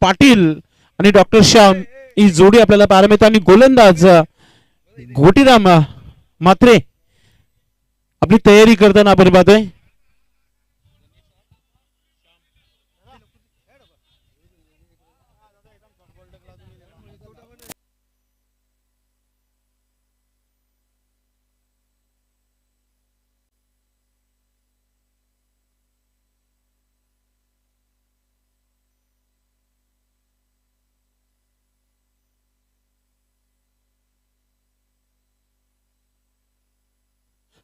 पाटील आणि डॉक्टर श्याम ही जोडी आपल्याला पाहायला मिळते आणि गोलंदाज घोटीराम मात्रे आपली तयारी करताना आपण पाहतोय.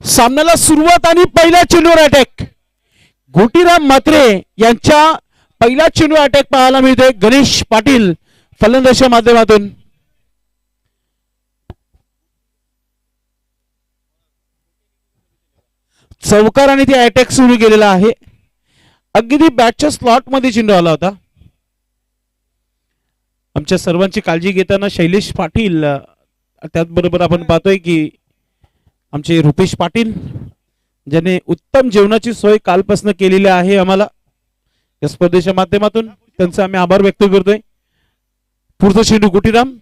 सामन्याला सुरुवात आणि पहिल्या चेंडूवर अटॅक. घोटीराम म्हात्रे यांच्या पहिल्या चेंडूवर अटॅक पाहायला मिळतोय गणेश पाटील फलंदाजाच्या माध्यमातून. चौकार आणि ते अटॅक सुरू केलेला आहे. अगदी बॅटच्या स्लॉट मध्ये चेंडू आला होता. आमच्या सर्वांची काळजी घेताना शैलेश पाटील त्याचबरोबर आपण पाहतोय की आमचे रुपेश पाटील ज्याने उत्तम जेवणाची सोय कालपासून केलेली आहे आम्हाला या स्पर्धेच्या माध्यमातून त्यांचा आम्ही आभार व्यक्त करतोय. पुढचा चेंडू घोटीराम.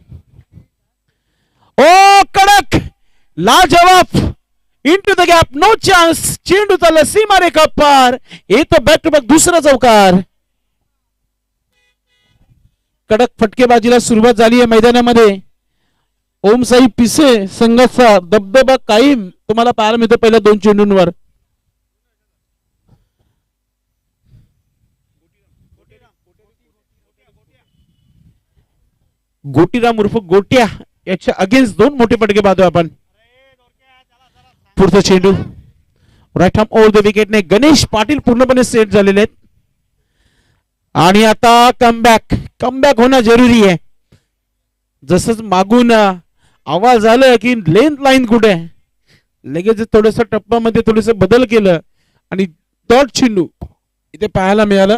ओ कडक लाजवाब into the gap, no chance. चेंडूचा लसीमा रेखा पार. येतो बॅक टू बॅक दुसरा चौकार. कडक फटकेबाजीला सुरुवात झाली आहे मैदानामध्ये. ओमसाई पिसे संघाचा दबदबा कायम तुम्हाला पाहायला मिळतो पहिल्या दोन चेंडूंवर. गोटीराम उर्फ गोट्या याच्या अगेन्स्ट दोन मोठे फटके पाहतोय आपण. पुढचा चेंडू राईट हॅम ओव्हर द विकेटने गणेश पाटील पूर्णपणे सेट झालेले आहेत. आणि आता कमबॅक होणं जरुरी आहे. जसंच मागून आवाज आलं की लेंथ लाईन कुठे आहे लगेच थोडस टप्प्यामध्ये थोडस बदल केलं आणि डॉट चेंडू इथे पाहायला मिळालं.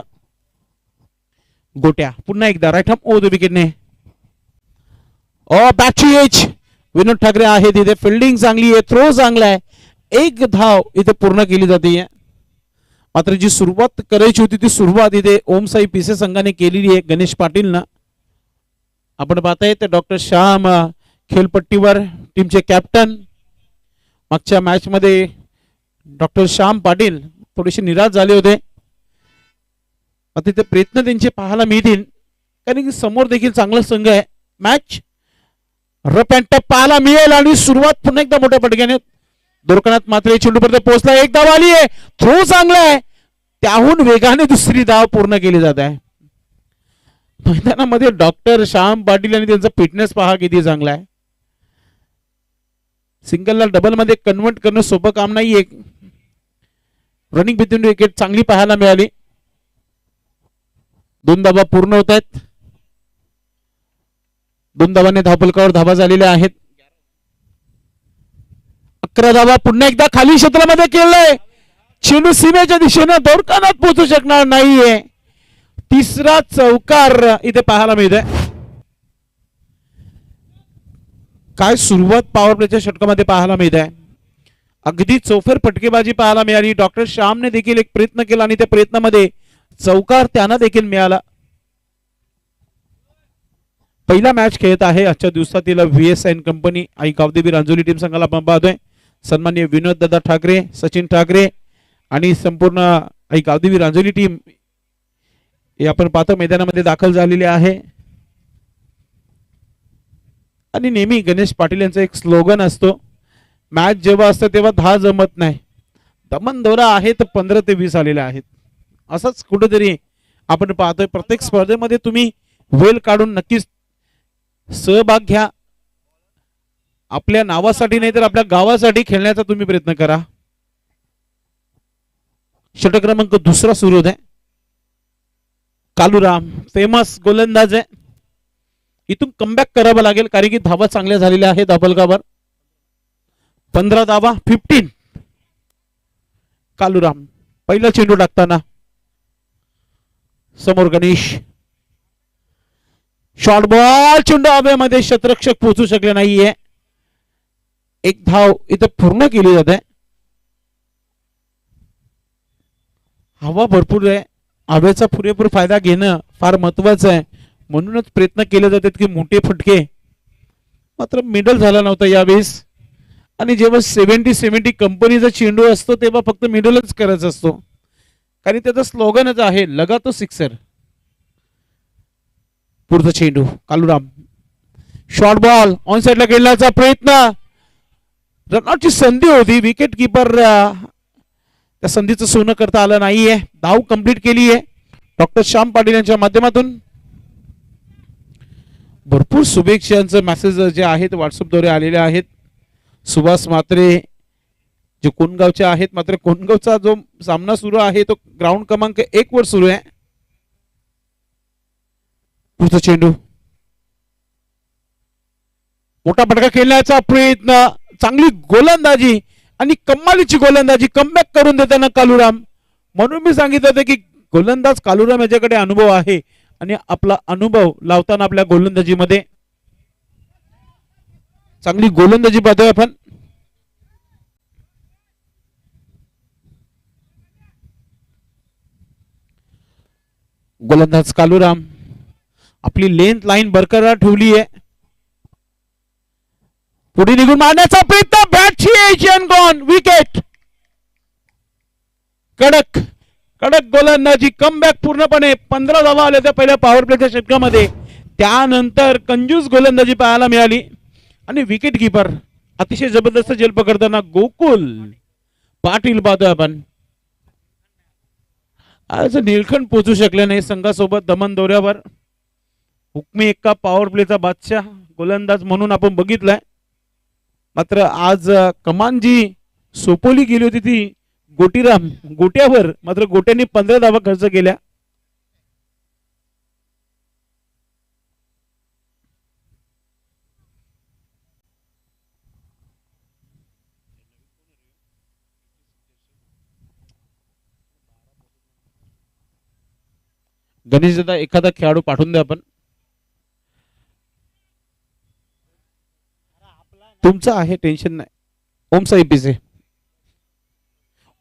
गोट्या पुन्हा एकदा राईट हॅम ओव्हर द विकेटने. Back to edge Vinod Thackeray आहेत इथे. फिल्डिंग चांगली आहे, थ्रो चांगला आहे. एक धाव इथे पूर्ण केली जाते. मात्र जी सुरुवात करायची होती ती सुरुवात इथे ओमसाई पिसे संघाने केलेली आहे गणेश पाटीलनं. आपण पाहताय ते डॉक्टर श्याम खेळपट्टीवर टीमचे कॅप्टन. मागच्या मॅच मध्ये डॉक्टर श्याम पाटील थोडेसे निराश झाले होते. आता ते प्रयत्न त्यांचे पाहायला मिळतील कारण की समोर देखील चांगला संघ आहे. मॅच रफ अँड टफ पाहायला मिळेल आणि सुरुवात पुन्हा एकदा मोठ्या फटक्याने दोरकनाथ मात्र चेंडूपर्यंत पोहोचला. एक धाव आली आहे, थ्रो चांगला आहे, त्याहून वेगाने दुसरी धाव पूर्ण केली जात आहे. मैदानामध्ये डॉक्टर श्याम पाटील आणि त्यांचा फिटनेस पहा किती चांगला आहे. सिंगलला डबल मध्ये कन्वर्ट करणं सोपं काम नाही. एक रनिंग बिटवीन विकेट चांगली पाहायला मिळाली. दोन धावा पूर्ण होत आहेत. दोन धावांनी धावफलकावर धावा झालेल्या आहेत. 11 धावा पुन्हा एकदा खाली क्षेत्रामध्ये केलंय. चेंडू सीमेच्या दिशेने दोरकानात पोहोचू शकणार नाहीये. तिसरा चौकार इथे पाहायला मिळतोय. काय सुरुवात पॉवर प्लेच्या षटकामध्ये पाहायला मिळत आहे. अगदी चौफेर फटकेबाजी पाहायला मिळाली. डॉक्टर श्यामने देखील एक प्रयत्न केला आणि त्या प्रयत्नामध्ये चौकार त्यांना देखील मिळाला. पहिला मॅच खेळत आहे आजच्या दिवसातील VSN कंपनी आई कावदेवी रांजोली टीम संघाला आपण पाहतोय. सन्माननीय विनोद दादा ठाकरे, सचिन ठाकरे आणि संपूर्ण आई कावदेवी रांजोली टीम हे आपण पाहतो मैदानामध्ये दाखल झालेले आहे. आणि नेहमी गणेश पाटील यांचा एक स्लोगन असतो, मॅच जेव्हा असतं तेव्हा 10 जमत नाही, दमन दौरा आहे तर 15 ते 20 आलेले आहेत. असंच कुठेतरी आपण पाहतोय. प्रत्येक स्पर्धेमध्ये तुम्ही वेळ काढून नक्कीच सहभाग घ्या. आपल्या नावासाठी नाही तर आपल्या गावासाठी खेळण्याचा तुम्ही प्रयत्न करा. षटक क्रमांक दुसरा सुरू होत आहे. कालूराम फेमस गोलंदाज आहे. इथून कमबॅक करावं लागेल कारण की धावा चांगल्या झालेल्या आहेत धावफलकावर. 15 धावा 15. कालूराम पहिला चेंडू टाकताना समोर गणेश. शॉर्ट बॉल चेंडू हवेमध्ये क्षेत्ररक्षक पोहोचू शकले नाहीये. एक धाव इथे पूर्ण केली जाते. हवा भरपूर आहे. हवेचा पुरेपूर फायदा घेणं फार महत्वाचं आहे. म्हणूनच प्रयत्न केले जातात की मोठे फटके, मात्र मिडल झाला नव्हता यावेळेस. आणि जेव्हा 70-70 कंपनीचा चेंडू असतो तेव्हा फक्त मिडलच करायचा असतो, कारण त्याचं स्लोगनच आहे लगा तो सिक्सर. पुढचा चेंडू कालुराम, शॉर्ट बॉल ऑन साइडला खेळण्याचा प्रयत्न, रनआउटची संधी होती, विकेट किपर त्या संधीचं सोनं करता आलं नाहीये. धाव कंप्लीट केली आहे डॉक्टर श्याम पाटील यांच्या माध्यमातून. भरपूर शुभेच्छांचे मेसेज जे आहेत व्हॉट्सअपद्वारे आलेले आहेत. सुभाष म्हात्रे जे कोणगावचे आहेत, मात्र कोणगावचा जो सामना सुरू आहे तो ग्राउंड क्रमांक 1 वर सुरू आहे. पुढचा चेंडू, मोठा फटका खेळण्याचा प्रयत्न, चांगली गोलंदाजी आणि कमालीची गोलंदाजी, कमबॅक करून देताना कालुराम. म्हणून मी सांगितलं होतं की गोलंदाज कालुराम याच्याकडे अनुभव आहे आणि आपला अनुभव लावताना आपल्या गोलंदाजीमध्ये चांगली गोलंदाजी पाहतोय आपण. गोलंदाज कालुराम आपली लेंथ लाईन बरकरार ठेवली आहे. पुढे निघून मारण्याचा प्रयत्न, बॅटची एज अँड गॉन, विकेट. कडक कडक गोलंदाजी, कमबॅक पूर्णपणे. 15 धावा आल्या त्या पहिल्या पॉवर प्लेच्या षटकामध्ये. त्यानंतर कंजूस गोलंदाजी पाहायला मिळाली आणि विकेट किपर अतिशय जबरदस्त झेल पकडताना गोकुल पाटील पाहतोय आपण. आज निळखंड पोहोचू शकले नाही संघासोबत दमन दौऱ्यावर. हुकमी एक्का पॉवर प्लेचा बादशाह गोलंदाज म्हणून आपण बघितलाय, मात्र आज कमान जी सोपवली गेली होती ती गोटीराम गोट्यावर, मात्र गोट्यांनी 15 धावा खर्च केल्या. गणेश दादा एखादा खेळाडू पाठवून द्या आपण. तुमचं आहे, टेन्शन नाही. ओम साई पिसे,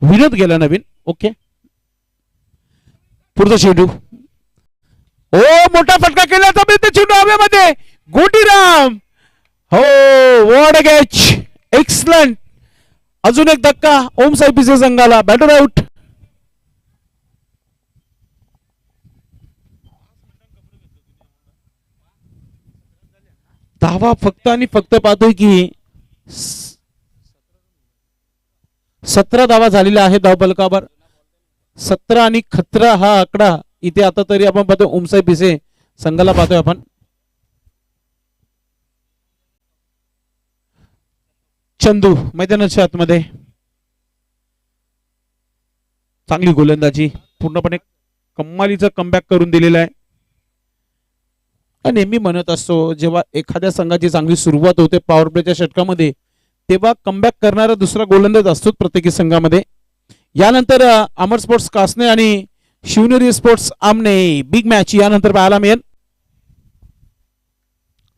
विनोद गेला नवीन. ओके, पुढचा चेंडू, ओ मोठा फटका केल्याचा प्रयत्न, चेंडू हवेमध्ये, गोटीराम. हो, व्हॉट अ कॅच, एक्सलंट. अजून एक धक्का ओम साई पिसे संघाला. Batter out. धावा फक्त आणि फक्त पाहतोय की 17 धावा झालेल्या आहेत धावफलकावर. 17 आणि 17 हा आकडा इथे आता तरी आपण पाहतोय ओमसाई पिसे संघाला पाहतोय आपण. चंदू मैदानाच्या आतमध्ये, चांगली गोलंदाजी, पूर्णपणे कमालीचा कमबॅक करून दिलेला आहे. नेहमी म्हणत असतो जेव्हा एखाद्या संघाची चांगली सुरुवात होते पॉवर प्लेच्या षटकामध्ये, तेव्हा कमबॅक करणारा दुसरा गोलंदाज असतो प्रत्येकी संघामध्ये. यानंतर अमर स्पोर्ट्स कासने आणि शिवनेरी स्पोर्ट्स आमने बिग मॅच यानंतर पाहायला मिळेल.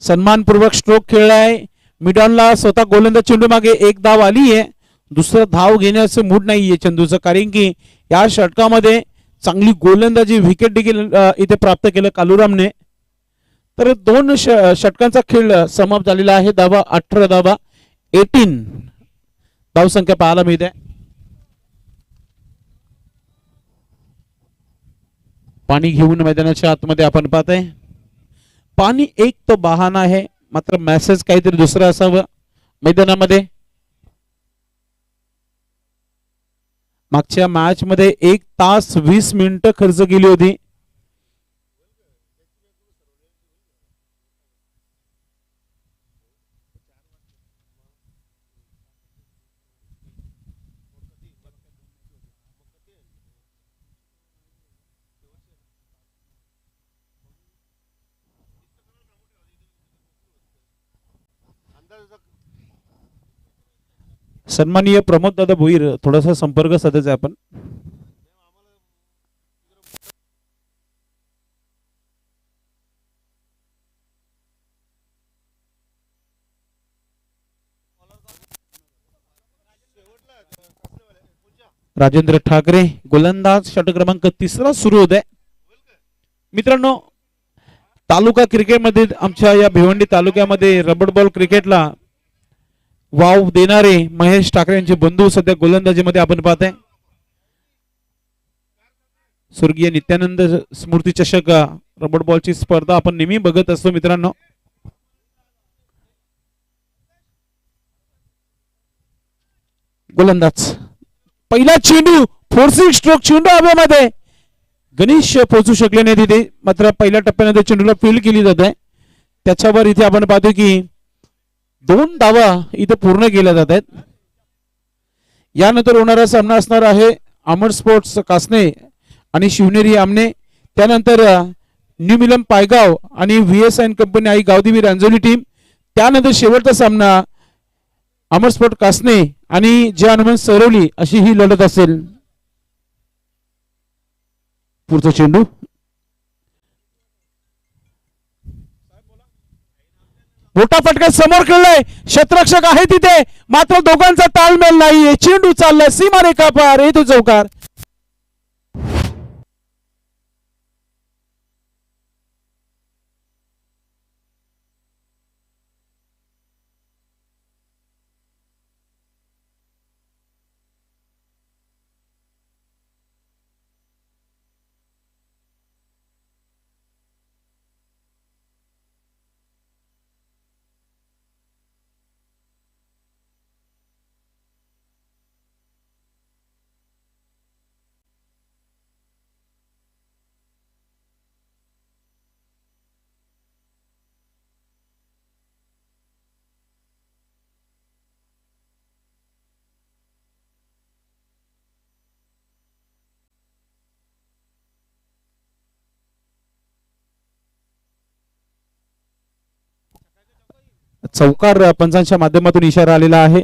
सन्मानपूर्वक स्ट्रोक खेळलाय मिडॉनला. स्वतः गोलंदाज चेंडू मागे एक धाव आली आहे, दुसरं धाव घेण्याचं मूड नाहीये चंदूचं, कारण की या षटकामध्ये चांगली गोलंदाजी, विकेट देखील इथे प्राप्त केलं कालुरामने. तर 2 षटकांचा खेळ समाप्त झालेला आहे. धावा 18 धावा, 18 धावसंख्या पाहायला मिळते. पाणी घेऊन मैदानाच्या आतमध्ये आपण पाहतोय. पाणी एक तो बहाना आहे, मात्र मेसेज काहीतरी दुसरं असावं मैदानामध्ये. मागच्या मॅच मध्ये 1 तास 20 मिनिटं खर्च केली होती. सन्माननीय प्रमोद दादा भोईर, थोडासा संपर्क साधायचा आहे आपण. राजेंद्र ठाकरे गोलंदाज, षटक क्रमांक 3 सुरू होत आहे. मित्रांनो, तालुका क्रिकेटमध्ये आमच्या या भिवंडी तालुक्यामध्ये रबर बॉल क्रिकेटला वाव देणारे महेश ठाकरे यांचे बंधू सध्या गोलंदाजीमध्ये आपण पाहताय. स्वर्गीय नित्यानंद स्मृती चषक रबर बॉलची स्पर्धा आपण नेहमी बघत असतो मित्रांनो. गोलंदाज पहिला चेंडू फोर्सिंग स्ट्रोक चेंडू हवेमध्ये गणेश पोहोचू शकले नाही तिथे, मात्र पहिल्या टप्प्यामध्ये चेंडूला फील्ड केली जात आहे. त्याच्यावर इथे आपण पाहतो की 2 धावा इथे पूर्ण केल्या जात आहेत. यानंतर होणारा सामना असणार आहे अमर स्पोर्ट्स कासने आणि शिवनेरी आमने. त्यानंतर न्यू मिलम पायगाव आणि VSN कंपनी आई गावदेवी रांजोली टीम. त्यानंतर शेवटचा सामना अमर स्पोर्ट कासने आणि जे हनुमान सरवली अशी ही लढत असेल. पुढचा चेंडू मोठा फटका समोर खेळलाय, क्षेत्ररक्षक आहे तिथे, मात्र दोघांचा ताळमेळ नाहीये. चेंडू चाललाय सीमारेखा पार, येतो चौकार. चौकार पंचांच्या माध्यमातून इशारा आलेला आहे.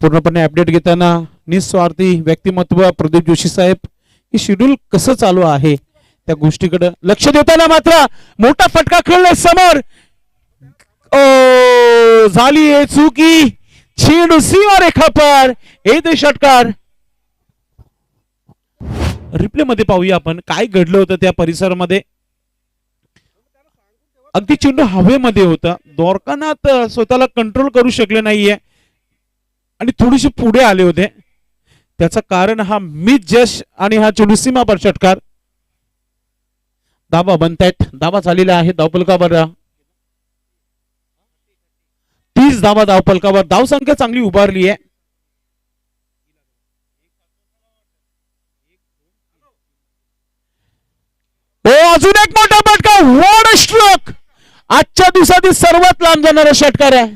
पूर्णपणे अपडेट घेताना निस्वार्थी व्यक्तिमत्व प्रदीप जोशी साहेब, हे शेड्यूल कसं चालू आहे त्या गोष्टीकडे लक्ष देताना मात्र मोठा फटका खेळलाय समोर. ओ झाली आहे चुकी, चेंडू सीमारेखा पार, येते षटकार. रिप्ले मध्ये पाहूया आपण काय घडलं होतं त्या परिसरामध्ये. अगदी चेंडू हवेमध्ये होता, द्वारकानाथ स्वतःला कंट्रोल करू शकले नाहीये आणि थोडीशी पुढे आले होते. त्याचं कारण हा मिस जश आणि हा चेंडू सीमापर षटकार. धाबा बनतायत, धाबा झालेला आहे धावपलकावर 30 धाबा धावपलकावर. धावसंख्या चांगली उभारली आहे. अजून एक मोठा फटका, वॉड स्ट्रोक, आजच्या दिवसातील सर्वात लांब जाणारा षटकार आहे.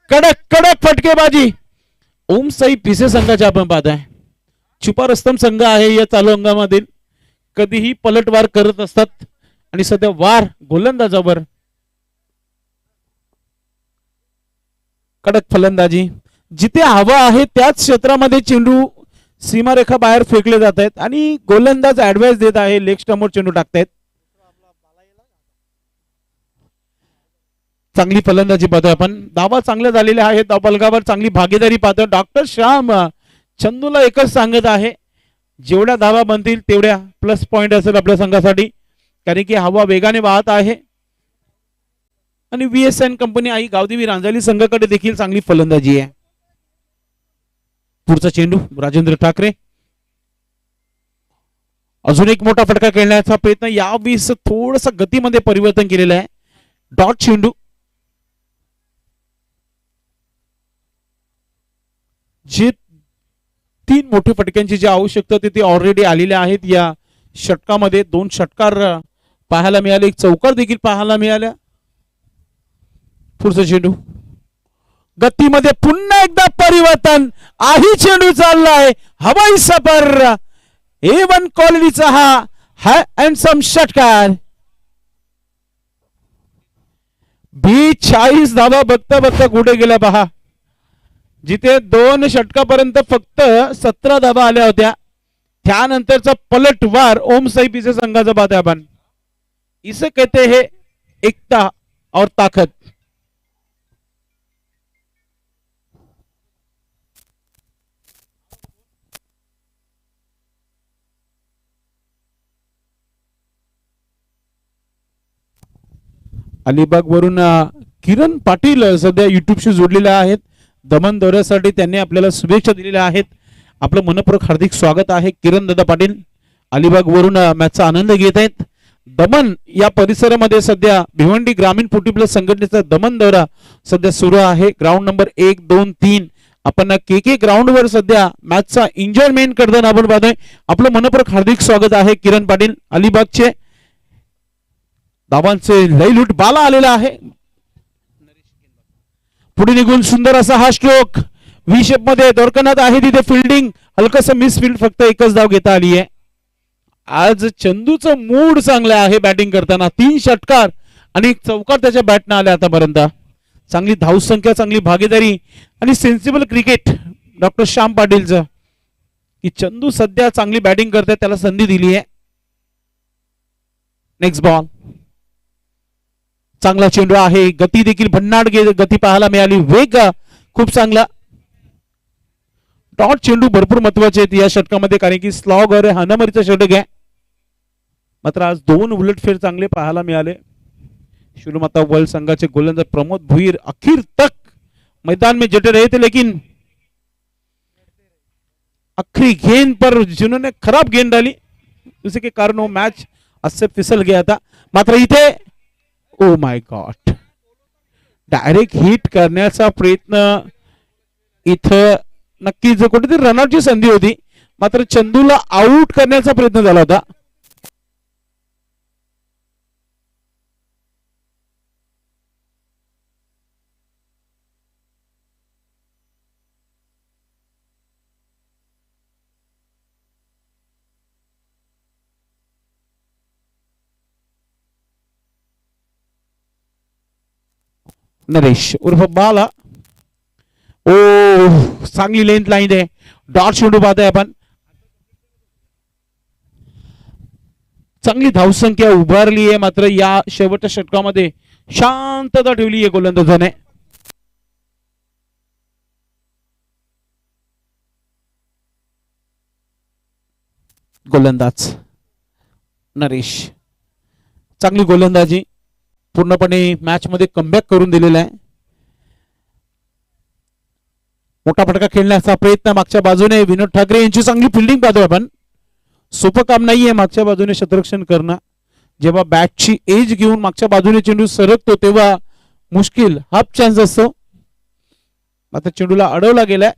कडक कडक फटकेबाजी ओम साई पिसे संघाच्या आपण पाहताय. छुपा रस्तम संघ आहे या चालू अंगामधील, कधीही पलटवार करत असतात आणि सध्या वार गोलंदाजावर. कडक फलंदाजी, जिथे हवा आहे त्याच क्षेत्रामध्ये चेंडू सीमारेखा बाहेर फेकले जात आहेत आणि गोलंदाज ऍडवाइस देत आहे, लेग स्टंपवर चेंडू टाकतायत. चांगली फलंदाजी पाहतोय आपण. धावा चांगल्या झालेल्या आहेत, धावपलकावर चांगली भागीदारी पाहतोय. डॉक्टर श्याम चंदूला एकच सांगत आहे, जेवढ्या धावा बनतील तेवढ्या प्लस पॉइंट असेल आपल्या संघासाठी, कारण की हवा वेगाने वाहत आहे. आणि VSN कंपनी आई गावदेवी रांजोली संघाकडे देखील चांगली फलंदाजी आहे. पुढचा चेंडू राजेंद्र ठाकरे, अजून एक मोठा फटका खेळण्याचा प्रयत्न. यावेळी थोडस गतीमध्ये परिवर्तन केलेलं आहे. डॉट चेंडू, जे 3 मोठे फटक्यांची जी आवश्यकता ती ऑलरेडी आलेल्या आहेत या षटकामध्ये. 2 षटकार पाहायला मिळाले, एक चौकार देखील पाहायला मिळाल्या. पुढचा चेंडू गतीमध्ये पुन्हा एकदा परिवर्तन, आही चेंडू चाललाय हवाई सफर. A1 क्वालिटीचा हा हँडसम षटकार. 40 धावा बघता बघता कुठे गेल्या पहा. जिथे 2 षटकापर्यंत फक्त 17 धावा आल्या होत्या, त्यानंतरचा पलटवार ओम साई पिसे संघाचा पाहतोय आपण. इसे कहते हैं एकता और ताकत. अलिबाग वरून किरण पाटील सध्या युट्यूबशी जोडलेले आहेत. दमन दौऱ्यासाठी त्यांनी आपल्याला शुभेच्छा दिलेल्या आहेत. आपलं मनपूर्वक हार्दिक स्वागत आहे. किरण दादा पाटील अलिबाग वरून मॅचचा आनंद घेत आहेत. दमन या परिसरामध्ये सध्या भिवंडी ग्रामीण 40+ संघटनेचा दमन दौरा सध्या सुरू आहे. ग्राउंड नंबर 1, 2, 3 आपण के ग्राउंड वर सध्या मॅचचा एन्जॉयमेंट करताना आपण पाहतोय. आपलं मनपूर्वक हार्दिक स्वागत आहे किरण पाटील. अलिबागचे धावांचे लय लूट बाला आलेला आहे. पुढे निघून सुंदर असा हा स्ट्रोक व्ही शेप मध्ये दोरकनाथ आहे तिथे फिल्डिंग हलकस मिसफिल्ड फक्त एकच धाव घेता आली आहे. आज चंदूचं मूड चांगलं आहे बॅटिंग करताना. 3 षटकार आणि 1 चौकार त्याच्या बॅटनं आल्या आतापर्यंत. चांगली धावसंख्या चांगली भागीदारी आणि सेन्सिबल क्रिकेट डॉक्टर श्याम पाटीलचं की चंदू सध्या चांगली बॅटिंग करते त्याला संधी दिली आहे. नेक्स्ट बॉल चांगला चेंडू आहे. गती देखील भन्नाट गती पाहायला मिळाली. वेग खूप चांगला. डॉट चेंडू भरपूर महत्वाचे आहेत या षटकामध्ये कारण की स्लॉग और हाणामारीचा षटक आहे. मात्र आज 2 उलटफेर चांगले पाहायला मिळाले. शुरुमाता वर्ल्ड संघाचे गोलंदाज प्रमोद भुईर आखिर तक मैदान में जटे रहे थे लेकिन आखिरी गेंद पर जिन्होंने खराब गेंद डाली उसी के कारण वो मैच उससे फिसल गया था. मात्र इथे oh my God direct hit करण्याचा प्रयत्न इथं नक्कीच कुठेतरी रनआउटची संधी होती. मात्र चंदूला आउट करण्याचा प्रयत्न झाला होता. नरेश उर्फ बाला. ओ चांगली लेंथ लाईन आहे. डॉट चेंडू पाहतोय आपण. चांगली धावसंख्या उभारली आहे. मात्र या शेवटच्या षटकामध्ये शांतता ठेवली आहे गोलंदाजाने. गोलंदाज नरेश चांगली गोलंदाजी पूर्णपणे मॅच मध्ये कमबॅक करून दिलेला आहे. मोठा फटका खेळण्याचा प्रयत्न मागच्या बाजूने विनोद ठाकरे यांची चांगली फिल्डिंग पाहतोय आपण. सोपं काम नाहीये मागच्या बाजूने शतरक्षण करणं. जेव्हा बॅटची एज घेऊन मागच्या बाजूने चेंडू सरकतो तेव्हा मुश्किल हाफ चान्स असतो. आता चेंडूला अडवला गेलाय.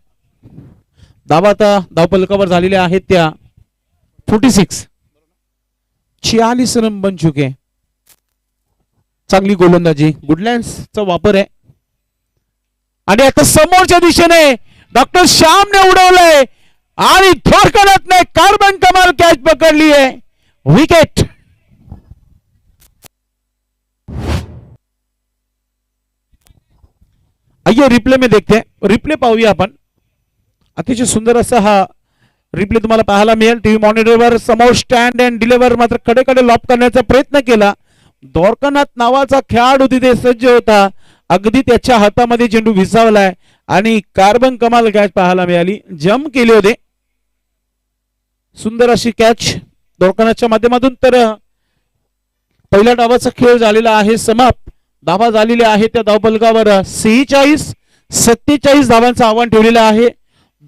धावा आता धावफलकावर झालेल्या आहेत त्या 46. 46 रन बन चुके. चांगली गोलंदाजी गुडलँड्सचा वापर आहे. आणि आता समोरच्या दिशेने डॉक्टर श्यामने उडवलंय आणि थोरकनाथने कार्बन कमाल कॅच पकडली आहे. विकेट. आइए रिप्ले में देखते हैं. रिप्ले पाहूया आपण. अतिशय सुंदर असा हा रिप्ले तुम्हाला पाहायला मिळेल टीव्ही मॉनिटरवर. समोर स्टँड अँड डिलिव्हर मात्र कडेकडे लॉप करण्याचा प्रयत्न केला. दोरकनाथ नावाचा खेळाडू तिथे सज्ज होता. अगदी त्याच्या हातामध्ये चेंडू विसावलाय आणि कार्बन कमाल कॅच पाहायला मिळाली. जम केले होते. सुंदर अशी कॅच दोरकनाथच्या माध्यमातून. तर पहिल्या डावाचा खेळ झालेला आहे समाप्त. धावा झालेल्या आहे त्या धावफलकावर 46-47 धावांचं आव्हान ठेवलेलं आहे.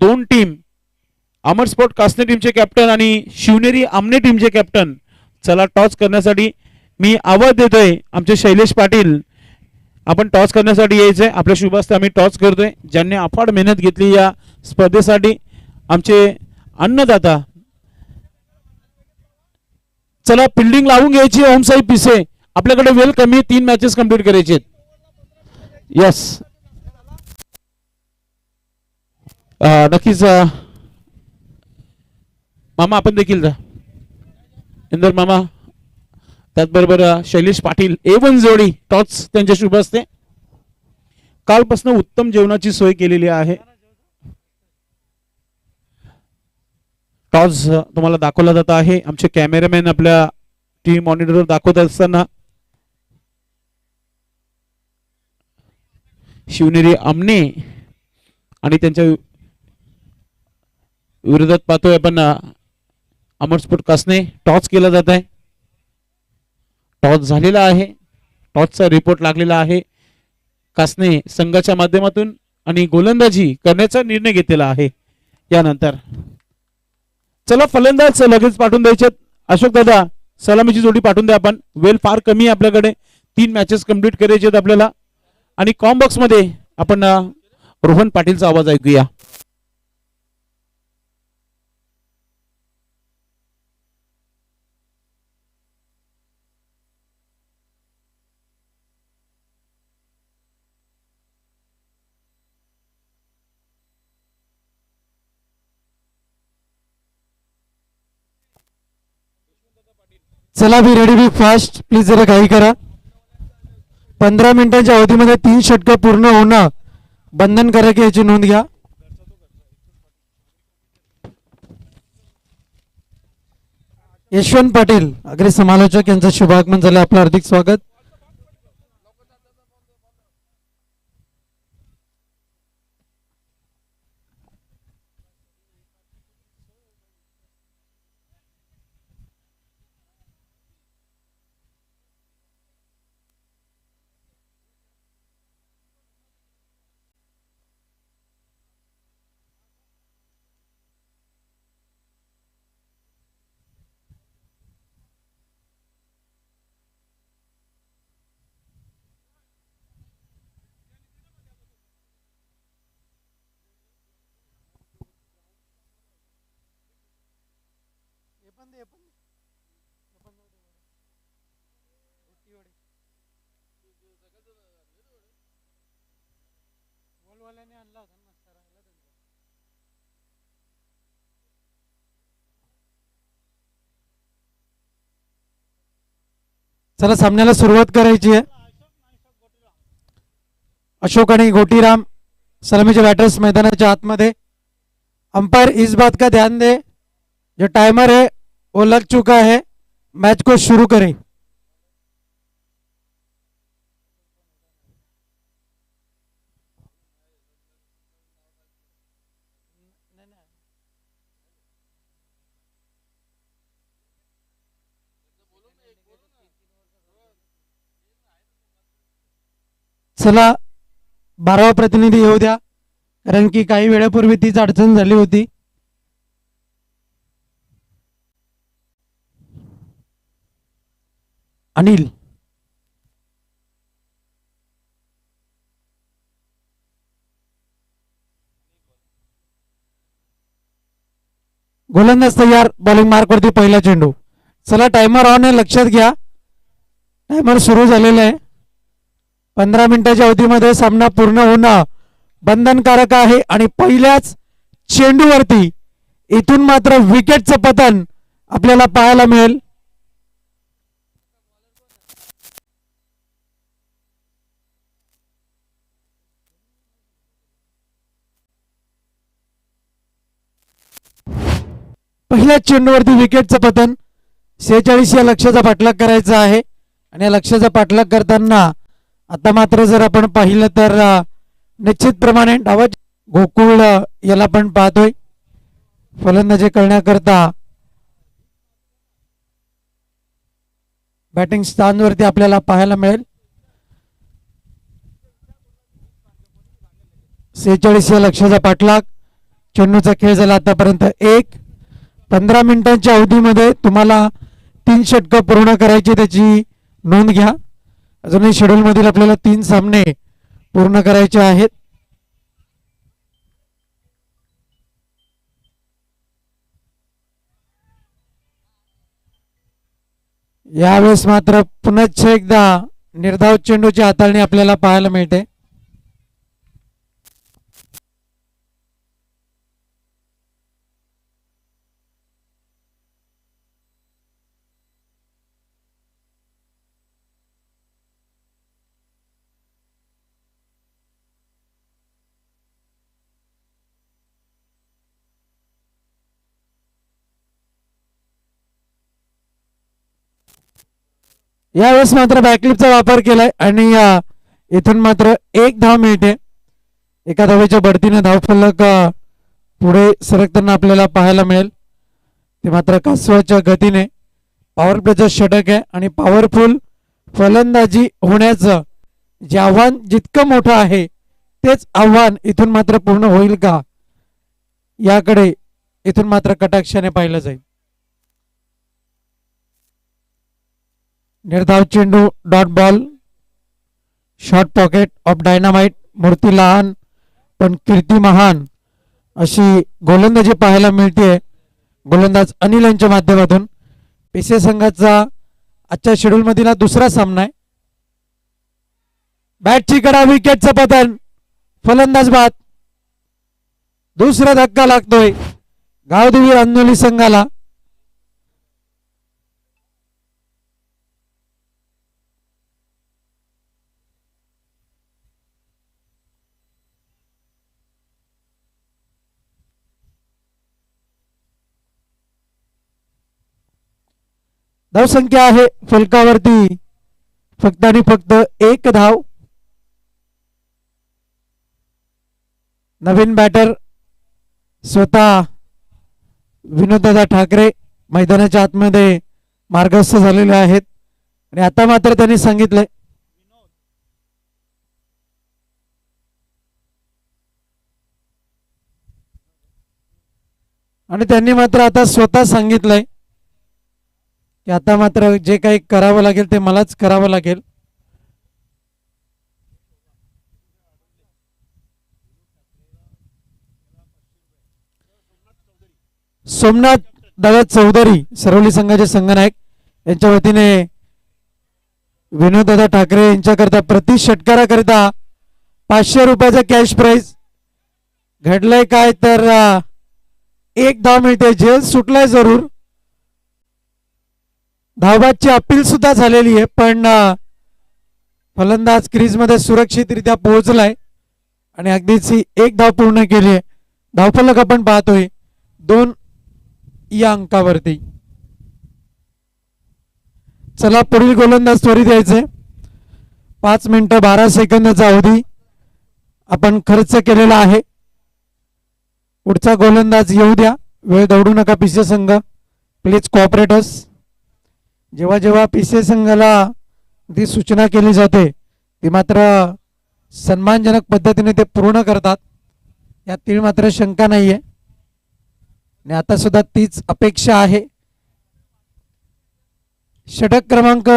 2 टीम अमर स्पोर्ट कासने टीमचे कॅप्टन आणि शिवनेरी आमने टीमचे कॅप्टन. चला टॉस करण्यासाठी मी आवाज देतोय आमचे शैलेश पाटील. आपण टॉस करण्यासाठी यायचंय. आपल्या शुभ हस्ते आम्ही टॉस करतोय. ज्यांनी अफाट मेहनत घेतली या स्पर्धेसाठी आमचे अन्नदाता. चला फिल्डिंग लावून घ्यायची. ओमसाई पिसे आपल्याकडे वेळ कमी. 3 मॅचेस कंप्लीट करायचे. यस नक्कीच मामा आपण देखील जा. इंदर मामा त्याचबरोबर शैलेश पाटील A1 जोडी टॉस त्यांच्या शुभ असते. कालपासून उत्तम जेवणाची सोय केलेली आहे. टॉस तुम्हाला दाखवला जात आहे. आमचे कॅमेरामॅन आपल्या टीव्ही मॉनिटरवर दाखवत असताना शिवनेरी आमने आणि त्यांच्या विरोधात पाहतोय आपण अमर स्पोर्ट कासने. टॉस केला जात आहे. टॉस झालेला आहे. टॉसचा रिपोर्ट लागलेला आहे कासने संघाच्या माध्यमातून आणि गोलंदाजी करण्याचा निर्णय घेतलेला आहे यानंतर. चला फलंदाज लगेच पाठवून द्यायचे. अशोक दादा सलामीची जोडी पाठवून द्या. आपण वेळ फार कमी आहे आपल्याकडे, 3 मॅचेस कंप्लीट करायचे आहेत आपल्याला. आणि कॉम बॉक्स मध्ये आपण रोहन पाटीलचा आवाज ऐकूया. चला be ready be fast please जरा घाई करा. 15 मिनिटांच्या अवधीमध्ये 3 षटकं पूर्ण होणं बंधनकारक आहे याची नोंद घ्या. यशवंत पाटील अग्रे समालोचक यांचं शुभागमन झालं. आपलं हार्दिक स्वागत. चला सामन्याला सुरुवात करायची आहे. अशोक आणि गोटीराम सलामीचे बॅटर्स मैदानाच्या आतमध्ये. अंपायर इस बात का ध्यान दे जो टाइमर है वो लग चुका है, मैच को शुरू करें. चला 12वा प्रतिनिधी येऊ द्या, कारण की काही वेळापूर्वी तीच अडचण झाली होती. अनिल गोलंदाज तयार. बॉलिंग मार्क वरती पहिला चेंडू. चला टाइमर ऑन आहे, लक्षात घ्या. टाइमर सुरू झालेला आहे. 15 मिनिटाच्या अवधीमध्ये सामना पूर्ण होणं बंधनकारक आहे आणि पहिल्याच चेंडूवरती इथून मात्र विकेटचं पतन आपल्याला पाहायला मिळेल. पहिल्याच चेंडूवरती विकेटचं पतन. 46 या लक्ष्याचा पाठलाग करायचा आहे आणि या लक्ष्याचा पाठलाग करताना आता मात्र जर आपण पाहिलं तर निश्चितप्रमाणे डावा गोकुळ याला पण पाहतोय फलंदाजी करण्याकरता. बॅटिंग स्थानवरती आपल्याला पाहायला मिळेल. 46 या लक्ष्याचा पाठलाग. चेंडूचा खेळ झाला आतापर्यंत 1. 15 मिनिटांच्या अवधीमध्ये तुम्हाला 3 षटकं पूर्ण करायची, त्याची नोंद घ्या. अजूनही शेड्यूल मधील आपल्याला 3 सामने पूर्ण करायचे आहेत. यावेळेस मात्र पुनश्च एकदा निर्धाव चेंडूची हाताळणी आपल्याला पाहायला मिळते. यावेळेस मात्र बॅकलिपचा वापर केलाय आणि इथून मात्र 1 धाव मिळते. एका धावेच्या बढतीने धावफलक पुढे सरकताना आपल्याला पाहायला मिळेल. ते मात्र कासवाच्या गतीने. पॉवर प्लेचं षटक आहे आणि पॉवरफुल फलंदाजी होण्याचं जे आव्हान जितकं मोठं आहे तेच आव्हान इथून मात्र पूर्ण होईल का याकडे इथून मात्र कटाक्षाने पाहिलं जाईल. निर्धाव चेंडू dot ball, short pocket of dynamite. मूर्ती लहान पण कीर्ती महान अशी गोलंदाजी पाहायला मिळते गोलंदाज अनिल यांच्या माध्यमातून. पेशे संघाचा आजच्या शेड्यूल मधील हा दुसरा सामना आहे. बॅटची कडा, विकेटचं पतन, फलंदाज बाद. दुसरा धक्का लागतोय गावदेवी अंजोली संघाला. धावसंख्या आहे फलकावरती फक्त आणि फक्त 1 धाव. नवीन बॅटर स्वतः विनोददादा ठाकरे मैदानाच्या आतमध्ये मार्गस्थ झालेले आहेत आणि आता मात्र त्यांनी सांगितलंय आणि त्यांनी मात्र आता स्वतः सांगितलंय की आता मात्र जे काही करावं लागेल ते मलाच करावं लागेल. सोमनाथ दादा चौधरी सरवली संघाचे संघनायक यांच्या वतीने विनोददादा ठाकरे यांच्याकरता प्रति षटकाराकरिता 500 रुपयाचा कॅश प्राइज. घडलंय काय तर 1 धाव मिळते. झेल सुटलाय जरूर. धावबादची अपील सुद्धा झालेली आहे पण फलंदाज क्रीज मध्ये सुरक्षितरित्या पोहोचलाय आणि अगदीच 1 धाव पूर्ण केली आहे. धावफलक आपण पाहतोय 2 या अंकावरती. चला पुढील गोलंदाज त्वरित यायचे. 5 मिनिटं 12 सेकंदाचा अवधी आपण खर्च केलेला आहे. पुढचा गोलंदाज येऊ द्या. वेळ दौडू नका पीसीए संघ, प्लीज कोऑपरेटर्स. जेव्हा जेव्हा पीसीए संघाला ती सूचना केली जाते ती मात्र सन्मानजनक पद्धतीने ते पूर्ण करतात यात मात्र शंका नाहीये आणि आता सुद्धा तीच अपेक्षा आहे. षटक क्रमांक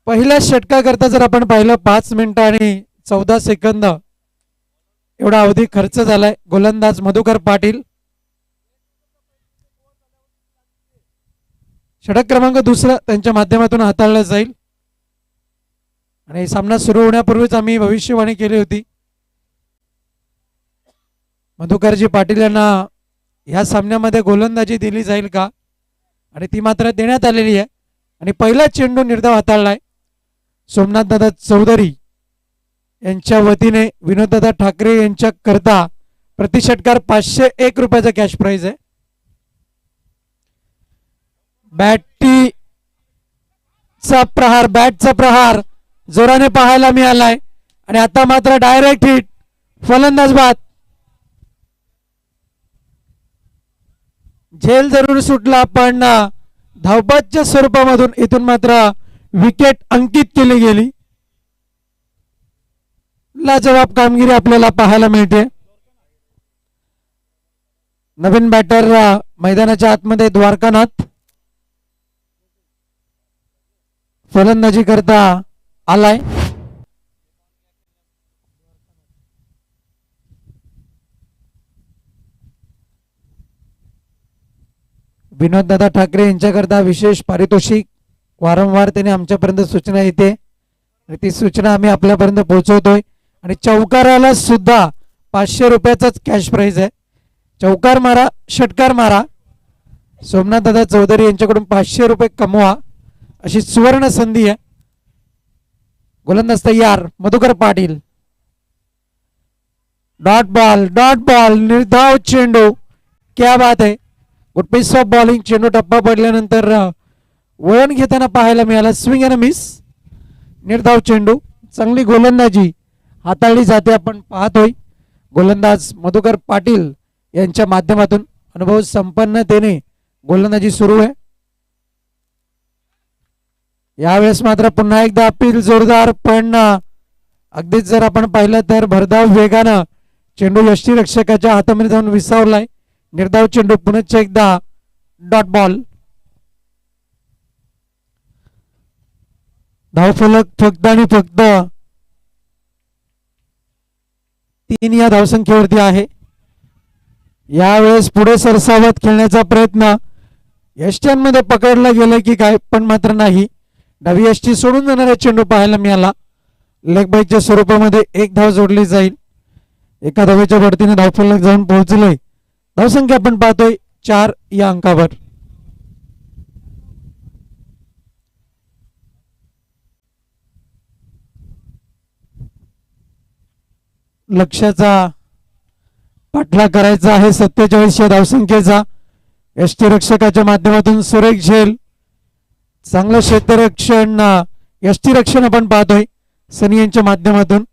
पहिल्या षटकाकरता जर आपण पाहिलं 5 मिनिटं आणि 14 सेकंद एवढा अवधी खर्च झालाय. गोलंदाज मधुकर पाटील. षटक क्रमांक दुसरा त्यांच्या माध्यमातून हाताळला जाईल आणि सामना सुरू होण्यापूर्वीच आम्ही भविष्यवाणी केली होती. मधुकरजी पाटील यांना ह्या सामन्यामध्ये गोलंदाजी दिली जाईल का आणि ती मात्र देण्यात आलेली आहे आणि पहिला चेंडू निर्धाव हाताळलाय सोमनाथदादा चौधरी यांच्या वतीने. विनोददादा ठाकरे यांच्या करता प्रति षटकार 501 रुपयाचा कॅश प्राइज आहे. बॅटचा प्रहार जोराने पाहायला मिळालाय आणि आता मात्र डायरेक्ट हिट. फलंदाज बाद. झेल जरूर सुटला पण धावबादच्या स्वरूपामधून इथून मात्र विकेट अंकित केली गेली. लाजवाब कामगिरी आपल्याला पाहायला मिळते. नवीन बॅटर मैदानाच्या आतमध्ये द्वारकानाथ फलंदाजी करता आलाय. विनोददादा ठाकरे यांच्याकरता विशेष पारितोषिक वारंवार त्याने आमच्यापर्यंत सूचना येते आणि ती सूचना आम्ही आपल्यापर्यंत पोहोचवतोय आणि चौकाराला सुद्धा 500 रुपयाचाच कॅश प्राइज आहे. चौकार मारा, षटकार मारा. सोमनाथदादा चौधरी यांच्याकडून 500 रुपये कमवा अशी सुवर्ण संधी आहे. गोलंदाज तयार मधुकर पाटील. डॉट बॉल निर्धाव चेंडू. क्या बात आहे. Good piece of bowling. चेंडू टप्पा पडल्यानंतर वळण घेताना पाहायला मिळाला. Swing and miss. निर्धाव चेंडू. चांगली गोलंदाजी हाताळली जाते आपण पाहतोय. गोलंदाज मधुकर पाटील यांच्या माध्यमातून अनुभव संपन्नतेने गोलंदाजी सुरू आहे. यावेळेस मात्र पुन्हा एकदा अपील जोरदार, पण अगदीच जर आपण पाहिलं तर भरधाव वेगानं चेंडू यष्टीरक्षकाच्या हातामध्ये जाऊन विसावलाय. निर्धाव चेंडू पुनश्च एकदा डॉट बॉल. धावफलक फक्त आणि फक्त 3 या धावसंख्येवरती आहे. यावेळेस पुढे सरसावत खेळण्याचा प्रयत्न यष्ट्यांमध्ये पकडला गेला की काय, पण मात्र नाही. डावी यष्टी सोडून जाणारा चेंडू पाहायला मिळाला. लेग बाईकच्या स्वरूपामध्ये 1 धाव जोडली जाईल. एका धावेच्या बढतीने धावफलक जाऊन पोहोचलोय. धावसंख्या आपण पाहतोय 4 या अंकावर. लक्ष्याचा पाठलाग करायचा आहे 47 या धावसंख्येचा. यष्टीरक्षकाच्या माध्यमातून सुरेख झेल, चांगलं क्षेत्ररक्षण, यष्टीरक्षण आपण पाहतोय सनी यांच्या माध्यमातून.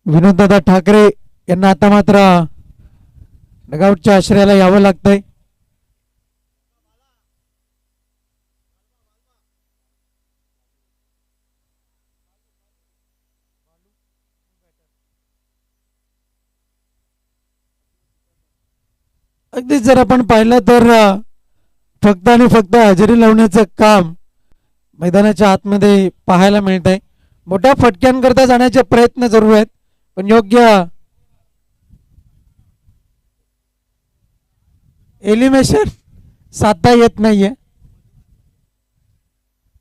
विनोददादा ठाकरे यांना आता मात्र डगआउटच्या आश्रयाला यावं लागतंय. अगदी जर आपण पाहिलं तर फक्त आणि फक्त हजेरी लावण्याचं काम मैदानाच्या आतमध्ये पाहायला मिळत आहे. मोठ्या फटक्यांकरता जाण्याचे प्रयत्न जरूर आहेत, पण योग्य एलिमिनेशन साधता येत नाहीये.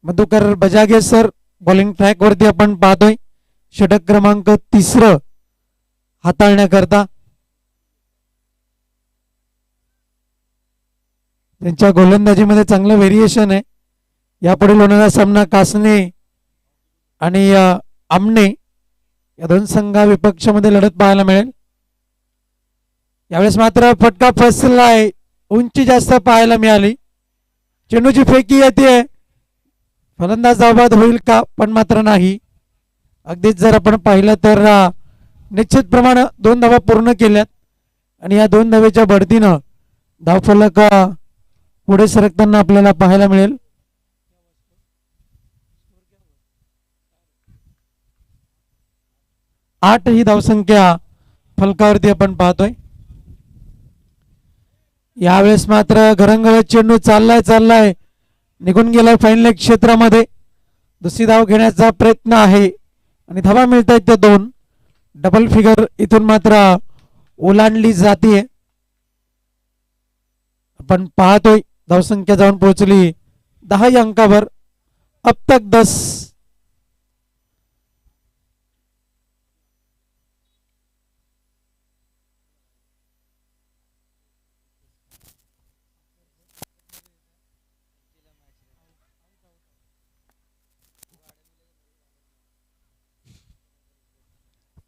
Madhukar Bajage sir bowling track वरती आपण पाहतोय. षटक क्रमांक 3 हाताळण्याकरता त्यांच्या गोलंदाजीमध्ये चांगलं व्हेरिएशन आहे. यापुढील होणारा सामना कासने आणि आमने या 2 संघा विपक्षामध्ये लढत पाहायला मिळेल. यावेळेस मात्र फटका फसलाय, उंची जास्त पाहायला मिळाली. चेंडूची फेकी येते, फलंदाज धावबाद होईल का, पण मात्र नाही. अगदीच जर आपण पाहिलं तर निश्चित प्रमाणे 2 धावा पूर्ण केल्यात आणि या 2 धावेच्या बढतीनं धावफलक पुढे सरकताना आपल्याला पाहायला मिळेल. आठ ही धावसंख्या फलकावरती आपण पाहतोय. यावेळेस मात्र घरंगळत चेंडू चाललाय निघून गेलाय फाईन लेग क्षेत्रामध्ये. दुसरी धाव घेण्याचा प्रयत्न आहे आणि धावा मिळत आहेत त्या 2. डबल फिगर इथून मात्र ओलांडली जाते. आपण पाहतोय धावसंख्या जाऊन पोहोचली 10 या अंकावर. अब तक 10.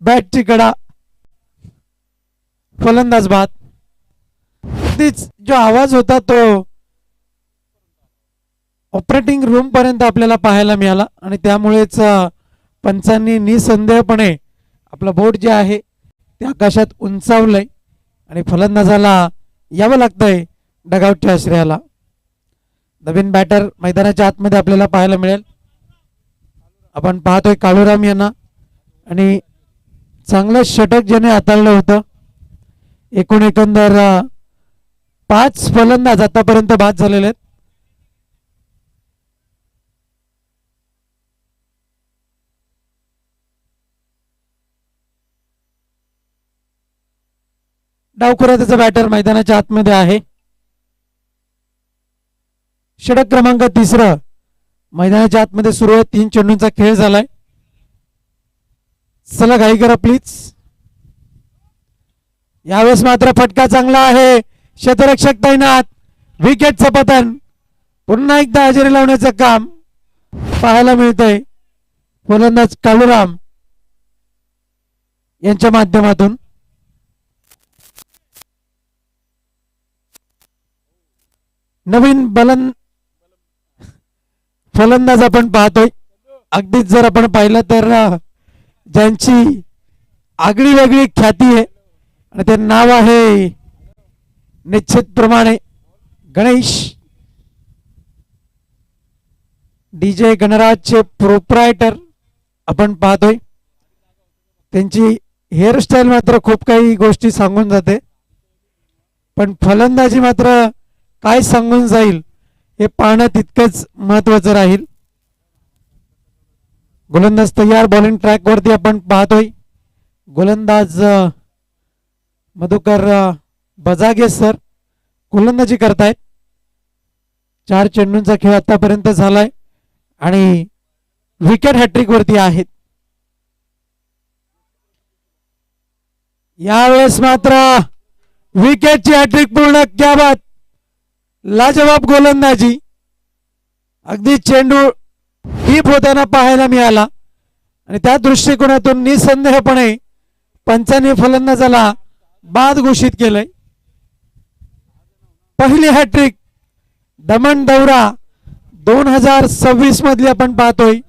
बॅटची कडा, फलंदाज बाद. जो आवाज होता तो ऑपरेटिंग रूम पर्यंत आपल्याला पाहायला मिळाला आणि त्यामुळेच पंचांनी निसंदेहपणे आपलं बोट जे आहे ते आकाशात उंचावलंय आणि फलंदाजाला यावं लागतंय डगआउटच्या आश्रयाला. नवीन बॅटर मैदानाच्या आतमध्ये आपल्याला पाहायला मिळेल. आपण पाहतोय काळूराम यांना आणि चांगलं षटक ज्याने हाताळलं होतं. एकूण एकंदर 5 फलंदाज आतापर्यंत बाद झालेले आहेत. डावखुरा त्याचा बॅटर मैदानाच्या आतमध्ये आहे. षटक क्रमांक 3 मैदानाच्या आतमध्ये सुरू आहे. 3 चेंडूंचा खेळ झालाय. चला घाई करा प्लीज. यावेळेस मात्र फटका चांगला आहे. क्षेत्ररक्षक तैनात, विकेटचं पतन. पुन्हा एकदा हजेरी लावण्याचं काम पाहायला मिळतंय फलंदाज काळूराम यांच्या माध्यमातून. नवीन फलंदाज आपण पाहतोय. अगदीच जर आपण पाहिलं तर ज्यांची आगळी वेगळी ख्याती आहे आणि ते नाव आहे निश्चितप्रमाणे गणेश डीजे गणराजचे प्रोप्रायटर आपण पाहतोय. त्यांची हेअरस्टाईल मात्र खूप काही गोष्टी सांगून जाते, पण फलंदाजी मात्र काय सांगून जाईल हे पाहणं तितकंच महत्वाचं राहील. गोलंदाज तयार, बॉलिंग ट्रॅक वरती आपण पाहतोय. गोलंदाज मधुकर बजागे सर गोलंदाजी करतायत. 4 चेंडूंचा खेळ आतापर्यंत झालाय आणि विकेट हॅट्रिक वरती आहेत. यावेळेस मात्र विकेटची हॅट्रिक पूर्ण, क्या बात, लाजवाब गोलंदाजी. अगदी चेंडू डीप होताना पाहायला मिळाला आणि त्या दृष्टिकोनातून निसंदेहपणे पंचांनी फलंदाजाला बाद घोषित केलंय. पहिली हॅट्रिक दमण दौरा 2026 मधली आपण पाहतोय.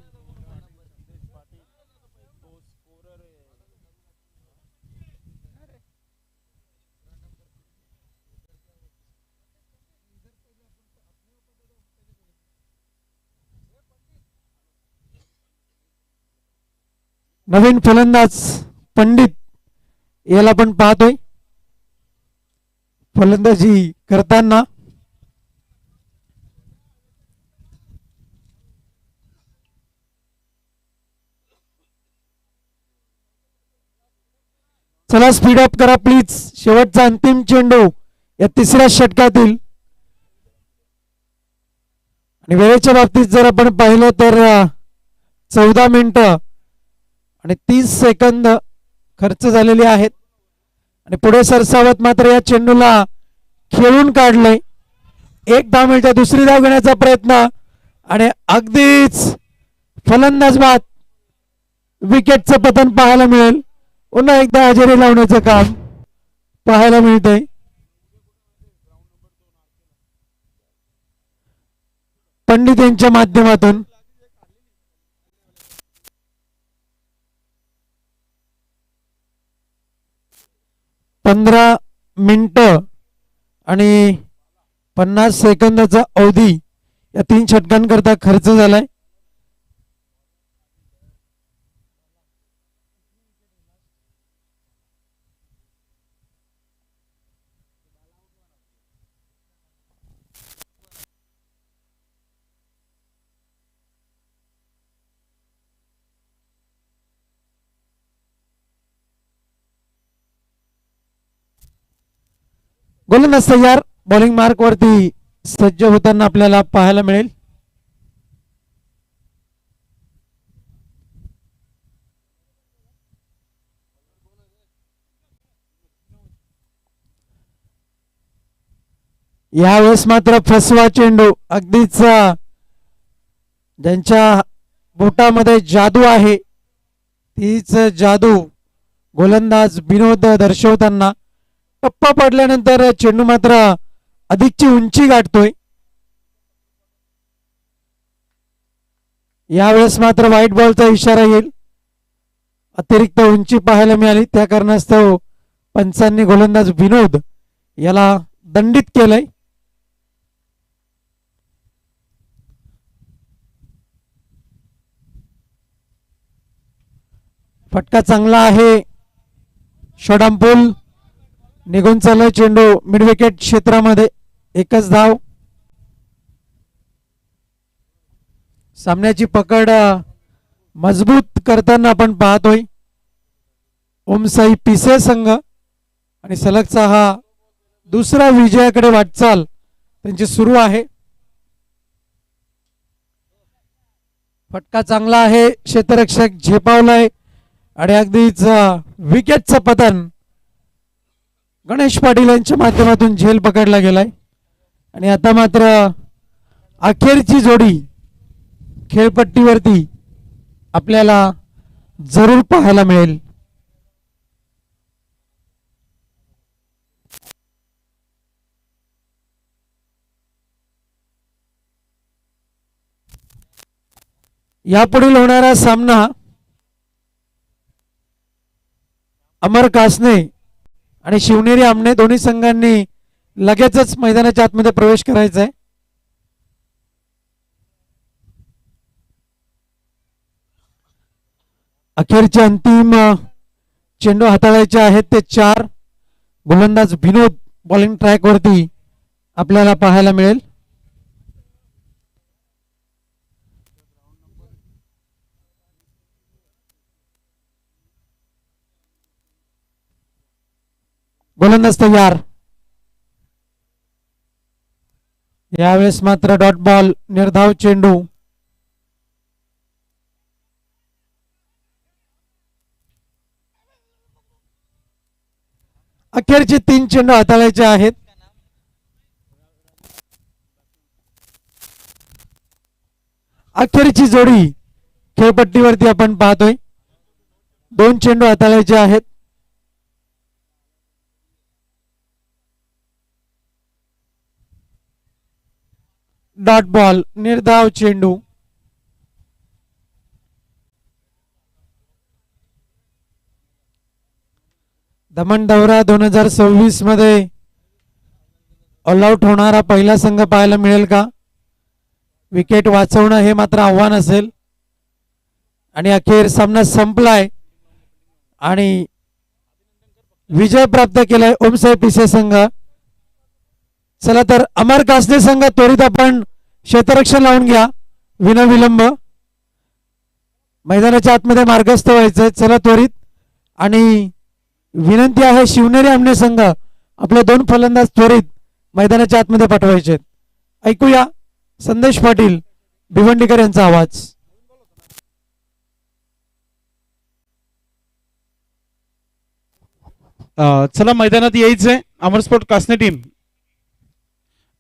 नवीन फलंदाज पंडित याला आपण पाहतोय फलंदाजी करताना. चला स्पीड अप करा प्लीज. शेवटचा अंतिम चेंडू या तिसऱ्या षटकातील. आणि वेळेच्या बाबतीत जर आपण पाहिलं तर 14 मिनिटं आणि 30 सेकंद खर्च झालेले आहेत. आणि पुढे सरसावत मात्र या चेंडूला खेळून काढलंय. एक धाव मिळते, दुसरी धाव घेण्याचा प्रयत्न आणि अगदीच फलंदाज बाद. विकेटचं पतन पाहायला मिळेल. पुन्हा एकदा हजेरी लावण्याचं काम पाहायला मिळतंय. पंडित यांच्या माध्यमातून. पंधरा मिनिटं आणि 50 सेकंदाचा अवधी या 3 षटकांकरता खर्च झालाय. गोलंदाज तयार, बॉलिंग मार्क वरती सज्ज होताना आपल्याला पाहायला मिळेल. यावेळेस मात्र फसवा चेंडू. अगदीच ज्यांच्या बोटामध्ये जादू आहे तीच जादू गोलंदाज विनोद दर्शवताना टप्पा पडल्यानंतर चेंडू मात्र अधिकची उंची गाठतोय. यावेळेस मात्र व्हाईट बॉलचा इशारा येईल. अतिरिक्त उंची पाहायला मिळाली, त्या कारणास्तव पंचांनी गोलंदाज विनोद याला दंडित केलंय. फटका चांगला आहे. शॉर्टआर्म निघून चाललाय चेंडू मिड विकेट क्षेत्रामध्ये. एकच धाव. सामन्याची पकड मजबूत करताना आपण पाहतोय ओमसाई पिसे संघ. आणि सलगचा हा दुसरा विजयाकडे वाटचाल त्यांची सुरू आहे. फटका चांगला आहे. क्षेत्ररक्षक झेपावलाय आणि अगदीच विकेटचं पतन गणेश पाटील यांच्या माध्यमातून झेल पकडला गेलाय. आणि आता मात्र अखेरची जोडी खेळपट्टीवरती आपल्याला जरूर पाहायला मिळेल. यापुढील होणारा सामना अमर कासने आणि शिवनेरी आमने दोन्ही संघांनी लगेचच मैदानाच्या आतमध्ये प्रवेश करायचा आहे. अखेरचे अंतिम चेंडू हाताळायचे आहेत ते 4. गोलंदाज विनोद बॉलिंग ट्रॅक वरती आपल्याला पाहायला मिळेल. गोलंदाज तयार. यावेळेस मात्र डॉट बॉल, निर्धाव चेंडू. अखेरचे 3 चेंडू हाताळायचे आहेत. अखेरची जोडी खेळपट्टीवरती आपण पाहतोय. 2 चेंडू हाताळायचे आहेत. डॉट बॉल, निर्धाव चेंडू. दमण दौरा 2026 मध्ये ऑल आउट होणारा पहिला संघ पाहायला मिळेल का? विकेट वाचवणं हे मात्र आव्हान असेल. आणि अखेर सामना संपलाय आणि विजय प्राप्त केलाय ओमसाई पिसे संघ. चला तर अमर कासने संघ त्वरित आपण क्षेत्ररक्षण लावून घ्या विनाविलंब. मैदानाच्या आतमध्ये मार्गस्थ व्हायचंय. चला त्वरित. आणि विनंती आहे शिवनेरी आमने संघ आपले 2 फलंदाज त्वरित मैदानाच्या आतमध्ये पाठवायचे. ऐकूया संदेश पाटील भिवंडीकर यांचा आवाज. चला मैदानात यायचंय. अमर स्पोर्ट कासने टीम,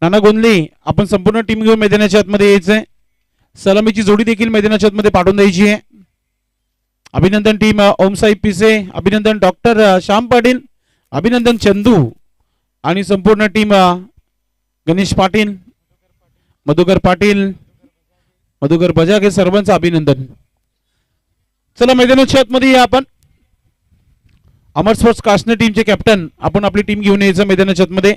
नाना गोंदले, आपण संपूर्ण टीम घेऊन मैदानाच्या आतमध्ये यायचंय. सलामीची जोडी देखील मैदानाच्या आतमध्ये पाठवून द्यायची आहे. अभिनंदन टीम ओमसाई पिसे, अभिनंदन डॉक्टर श्याम पाटील, अभिनंदन चंदू आणि संपूर्ण टीम गणेश पाटील, मधुकर पाटील, मधुकर बजागे, सर्वांचं अभिनंदन. चला मैदानाच्या आतमध्ये या आपण. अमर स्पोर्ट्स कासने टीमचे कॅप्टन आपण आपली टीम घेऊन यायचं मैदानाच्या आतमध्ये.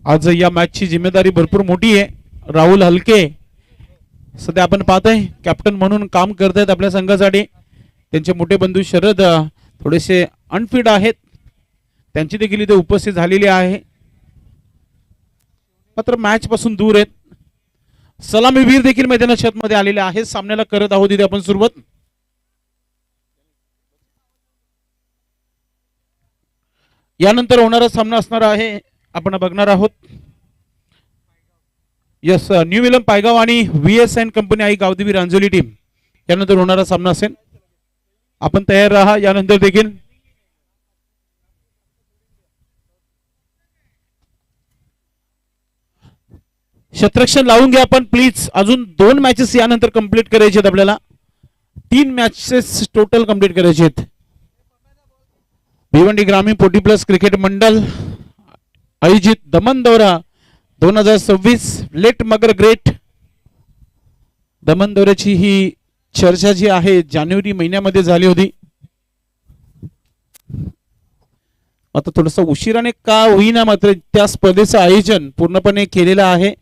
आज या मॅचची जिम्मेदारी भरपूर मोठी आहे. राहुल हलके सध्या आपण पाहतोय कॅप्टन म्हणून काम करतायत आपल्या संघासाठी. त्यांचे मोठे बंधू शरद थोडेसे अनफिट आहेत, त्यांची देखील इथे उपस्थित झालेली आहे, मात्र मॅच पासून दूर आहेत. सलामीवीर देखील मैदानाच्या आतमध्ये आलेले आहेत. सामन्याला करत आहोत इथे आपण सुरुवात. यानंतर होणारा सामना असणार आहे आपण बघणार आहोत. यस, न्यू विलम पायगाव आणि VSN कंपनी आई गावदेवी रांजोली टीम यानंतर होणारा सामना असेल. आपण तयार राहा. यानंतर देखील क्षेत्ररक्षण लावून घ्या आपण प्लीज. अजून 2 मॅचेस यानंतर कंप्लीट करायचे आहेत आपल्याला. 3 मॅचेस टोटल कंप्लीट करायचे आहेत. भिवंडी ग्रामीण पोटी प्लस क्रिकेट मंडळ आयोजित दमन दौरा 2026 लेट मगर ग्रेट. दमन दौऱ्याची ही चर्चा जी आहे जानेवारी महिन्यामध्ये झाली होती. आता थोडस उशिराने का होईना मात्र त्या स्पर्धेचं आयोजन पूर्णपणे केलेलं आहे.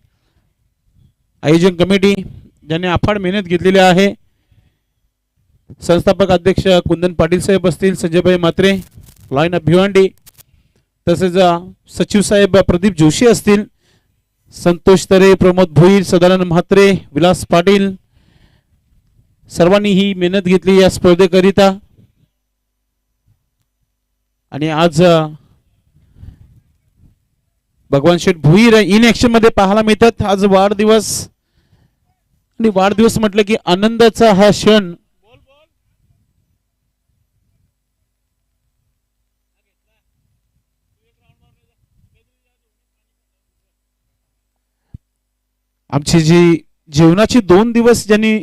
आयोजन कमिटी ज्याने अफाट मेहनत घेतलेली आहे. संस्थापक अध्यक्ष कुंदन पाटील साहेब असतील, संजयभाई म्हात्रे, लाईन ऑफ भिवंडी, तसेच सचिव साहेब प्रदीप जोशी असतील, संतोष तरे, प्रमोद भोईर, सदानंद म्हात्रे, विलास पाटील, सर्वांनी ही मेहनत घेतली या स्पर्धेकरिता. आणि आज भगवान शेठ भोईर इन ऍक्शन मध्ये पाहायला मिळतात. आज वाढदिवस, आणि वाढदिवस म्हटलं की आनंदाचा हा क्षण. आमची जी जीवनाची 2 दिवस ज्यांनी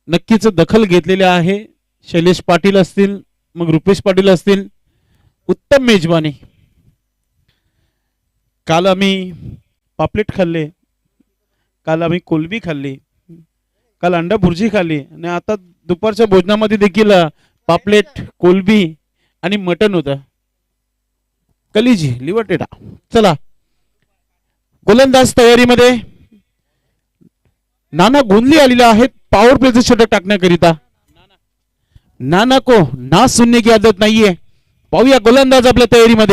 नक्कीच दखल घेतलेली आहे, शैलेश पाटील असतील, मग रुपेश पाटील असतील, उत्तम मेजबानी. काल आम्ही पापलेट खाल्ले, काल आम्ही कोलबी खाल्ली, काल अंडा भुर्जी खाल्ली, आणि आता दुपारच्या भोजनामध्ये देखील पापलेट, कोलबी आणि मटन होतं. कलिजी लिव्हर टेटा. चला गोलंदाज तयारीमध्ये. नाना गोंधली आलेले आहेत पॉवर प्लेचं षटक टाकण्याकरिता. नाना को ना सुनने की आदत नाहीये. पाहूया गोलंदाज आपल्या तयारीमध्ये.